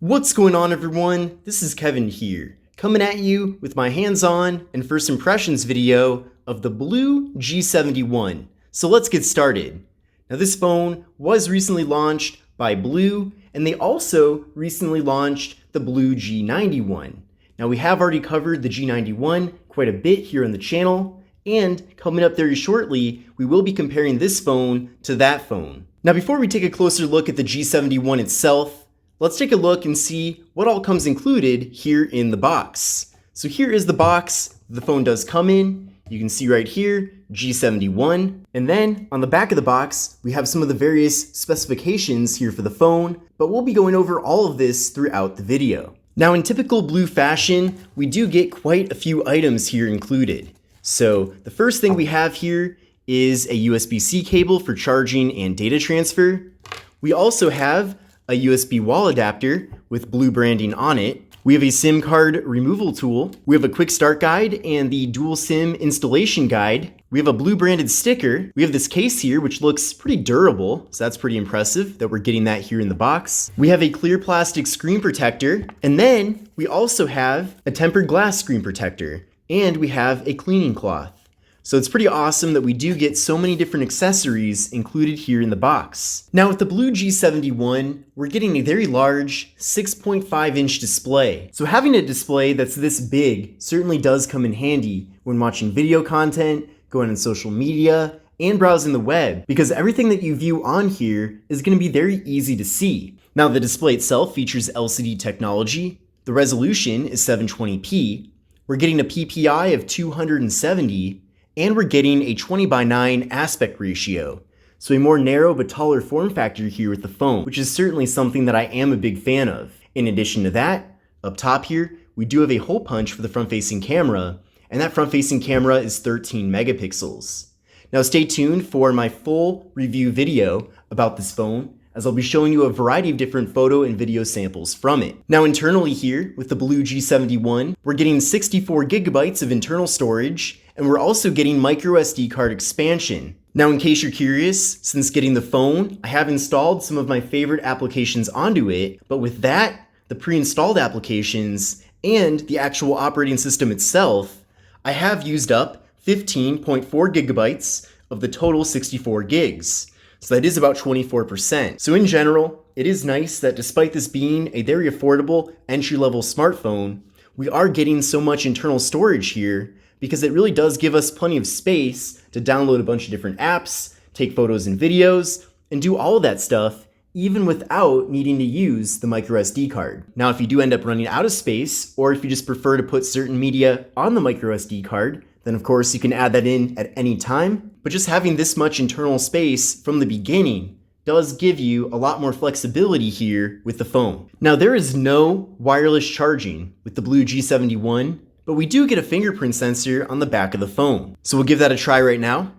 What's going on, everyone? This is Kevin here, coming at you with my hands-on and first impressions video of the BLU G71. So let's get started. Now, this phone was recently launched by BLU, and they also recently launched the BLU G91. Now, we have already covered the G91 quite a bit here on the channel, and coming up very shortly, we will be comparing this phone to that phone. Now, before we take a closer look at the G71 itself, let's take a look and see what all comes included here in the box. So here is the box the phone does come in. You can see right here, G71. And then on the back of the box, we have some of the various specifications here for the phone, but we'll be going over all of this throughout the video. Now, in typical BLU fashion, we do get quite a few items here included. So the first thing we have here is a USB-C cable for charging and data transfer. We also have a USB wall adapter with BLU branding on it. We have a SIM card removal tool. We have a quick start guide and the dual SIM installation guide. We have a BLU branded sticker. We have this case here, which looks pretty durable, so that's pretty impressive that we're getting that here in the box. We have a clear plastic screen protector, and then we also have a tempered glass screen protector, and we have a cleaning cloth. So it's pretty awesome that we do get so many different accessories included here in the box. Now, with the BLU G71, we're getting a very large 6.5-inch display. So having a display that's this big certainly does come in handy when watching video content, going on social media, and browsing the web, because everything that you view on here is going to be very easy to see. Now, the display itself features LCD technology. The resolution is 720p. We're getting a PPI of 270, and we're getting a 20:9 aspect ratio. So a more narrow but taller form factor here with the phone, which is certainly something that I am a big fan of. In addition to that, up top here, we do have a hole punch for the front-facing camera, and that front-facing camera is 13 megapixels. Now, stay tuned for my full review video about this phone, as I'll be showing you a variety of different photo and video samples from it. Now, internally here with the BLU G71, we're getting 64 gigabytes of internal storage, and we're also getting micro SD card expansion. Now, in case you're curious, since getting the phone, I have installed some of my favorite applications onto it, but with that, the pre-installed applications, and the actual operating system itself, I have used up 15.4 gigabytes of the total 64 gigs. So that is about 24%. So in general, it is nice that despite this being a very affordable entry-level smartphone, we are getting so much internal storage here, because it really does give us plenty of space to download a bunch of different apps, take photos and videos, and do all of that stuff even without needing to use the micro SD card. Now, if you do end up running out of space, or if you just prefer to put certain media on the micro SD card, then of course you can add that in at any time. But just having this much internal space from the beginning does give you a lot more flexibility here with the phone. Now, there is no wireless charging with the BLU G71, but we do get a fingerprint sensor on the back of the phone. So we'll give that a try right now.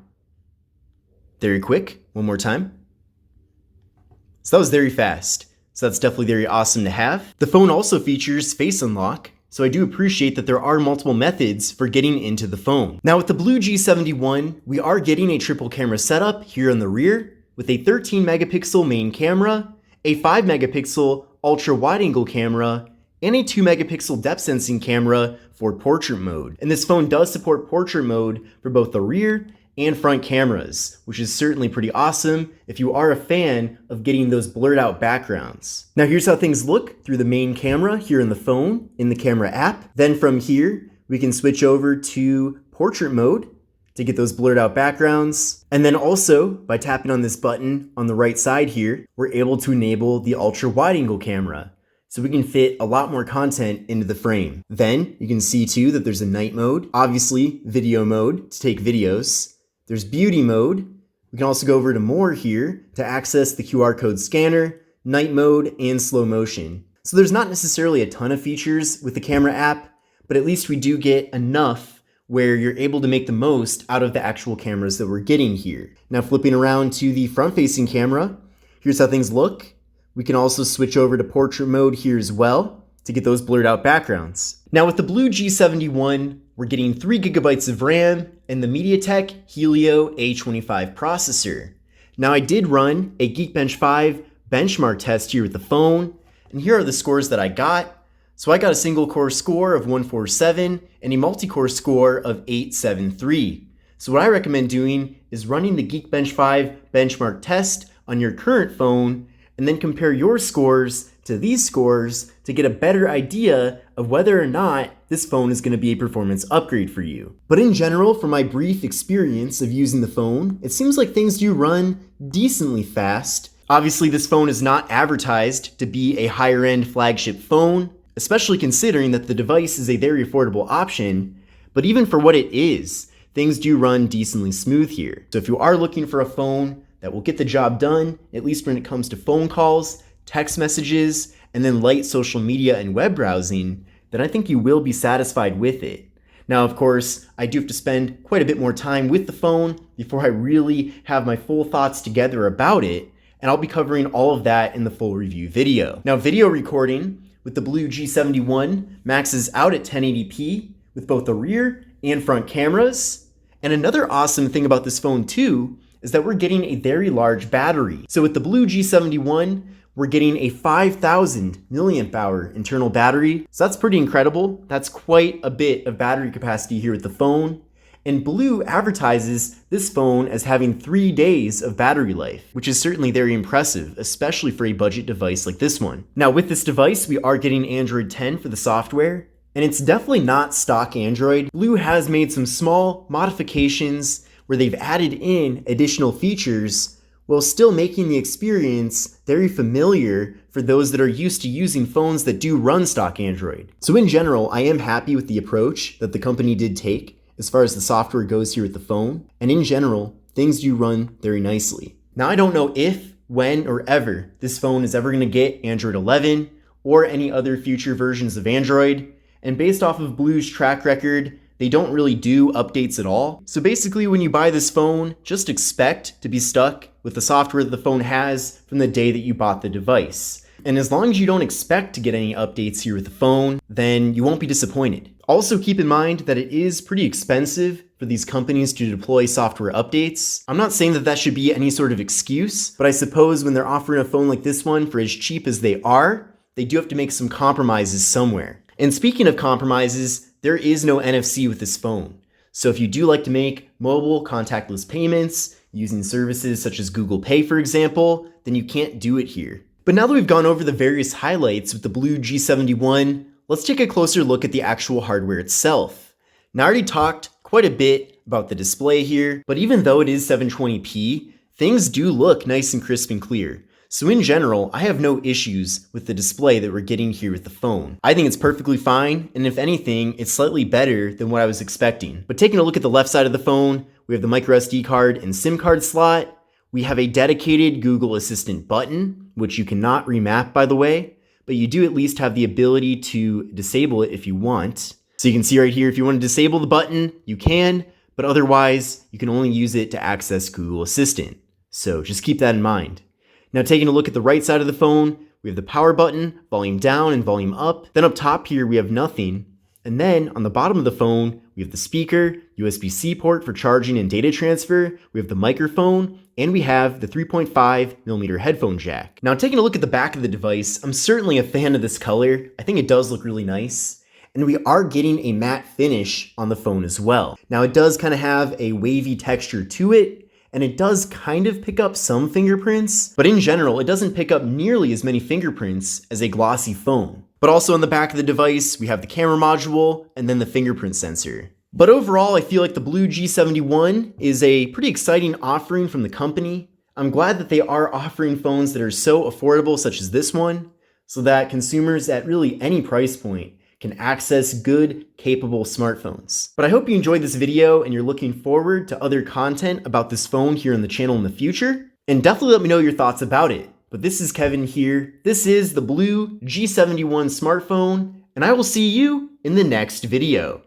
Very quick, one more time. So that was very fast. So that's definitely very awesome to have. The phone also features face unlock, so I do appreciate that there are multiple methods for getting into the phone. Now, with the BLU G71, we are getting a triple camera setup here in the rear with a 13 megapixel main camera, a 5 megapixel ultra wide angle camera, and a 2 megapixel depth sensing camera for portrait mode. And this phone does support portrait mode for both the rear and front cameras, which is certainly pretty awesome if you are a fan of getting those blurred out backgrounds. Now, here's how things look through the main camera here in the phone, in the camera app. Then from here, we can switch over to portrait mode to get those blurred out backgrounds. And then also, by tapping on this button on the right side here, we're able to enable the ultra wide angle camera, so we can fit a lot more content into the frame. Then you can see too that there's a night mode, obviously video mode to take videos. There's beauty mode. We can also go over to more here to access the QR code scanner, night mode, and slow motion. So there's not necessarily a ton of features with the camera app, but at least we do get enough where you're able to make the most out of the actual cameras that we're getting here. Now, flipping around to the front-facing camera, here's how things look. We can also switch over to portrait mode here as well to get those blurred out backgrounds. Now, with the BLU G71, we're getting 3 gigabytes of RAM and the MediaTek Helio A25 processor. Now, I did run a Geekbench 5 benchmark test here with the phone, and here are the scores that I got. So I got a single core score of 147 and a multi-core score of 873. So what I recommend doing is running the Geekbench 5 benchmark test on your current phone and then compare your scores to these scores to get a better idea of whether or not this phone is going to be a performance upgrade for you. But in general, from my brief experience of using the phone, it seems like things do run decently fast. Obviously, this phone is not advertised to be a higher end flagship phone, especially considering that the device is a very affordable option, but even for what it is, things do run decently smooth here. So if you are looking for a phone that will get the job done, at least when it comes to phone calls, text messages, and then light social media and web browsing, then I think you will be satisfied with it. Now, of course, I do have to spend quite a bit more time with the phone before I really have my full thoughts together about it, and I'll be covering all of that in the full review video. Now, video recording with the BLU G71 maxes out at 1080p with both the rear and front cameras. And another awesome thing about this phone too is that we're getting a very large battery. So with the BLU G71, we're getting a 5,000 milliamp hour internal battery. So that's pretty incredible. That's quite a bit of battery capacity here with the phone. And BLU advertises this phone as having 3 days of battery life, which is certainly very impressive, especially for a budget device like this one. Now with this device, we are getting Android 10 for the software, and it's definitely not stock Android. BLU has made some small modifications where they've added in additional features while still making the experience very familiar for those that are used to using phones that do run stock Android. So in general, I am happy with the approach that the company did take as far as the software goes here with the phone, and in general, things do run very nicely. Now I don't know if, when, or ever this phone is ever going to get Android 11 or any other future versions of Android, and based off of BLU's track record, they don't really do updates at all. So basically when you buy this phone, just expect to be stuck with the software that the phone has from the day that you bought the device. And as long as you don't expect to get any updates here with the phone, then you won't be disappointed. Also keep in mind that it is pretty expensive for these companies to deploy software updates. I'm not saying that that should be any sort of excuse, but I suppose when they're offering a phone like this one for as cheap as they are, they do have to make some compromises somewhere. And speaking of compromises, there is no NFC with this phone. So if you do like to make mobile contactless payments using services such as Google Pay, for example, then you can't do it here. But now that we've gone over the various highlights with the BLU G71, let's take a closer look at the actual hardware itself. Now I already talked quite a bit about the display here, but even though it is 720p, things do look nice and crisp and clear. So in general, I have no issues with the display that we're getting here with the phone. I think it's perfectly fine, and if anything, it's slightly better than what I was expecting. But taking a look at the left side of the phone, we have the microSD card and SIM card slot. We have a dedicated Google Assistant button, which you cannot remap, by the way, but you do at least have the ability to disable it if you want. So you can see right here, if you want to disable the button, you can, but otherwise, you can only use it to access Google Assistant. So just keep that in mind. Now taking a look at the right side of the phone, we have the power button, volume down and volume up. Then up top here, we have nothing. And then on the bottom of the phone, we have the speaker, USB-C port for charging and data transfer, we have the microphone, and we have the 3.5mm headphone jack. Now taking a look at the back of the device, I'm certainly a fan of this color. I think it does look really nice. And we are getting a matte finish on the phone as well. Now it does kind of have a wavy texture to it, and it does kind of pick up some fingerprints, but in general, it doesn't pick up nearly as many fingerprints as a glossy phone. But also on the back of the device, we have the camera module and then the fingerprint sensor. But overall, I feel like the BLU G71 is a pretty exciting offering from the company. I'm glad that they are offering phones that are so affordable, such as this one, so that consumers at really any price point can access good, capable smartphones. But I hope you enjoyed this video and you're looking forward to other content about this phone here on the channel in the future. And definitely let me know your thoughts about it. But this is Kevin here. This is the BLU G71 smartphone, and I will see you in the next video.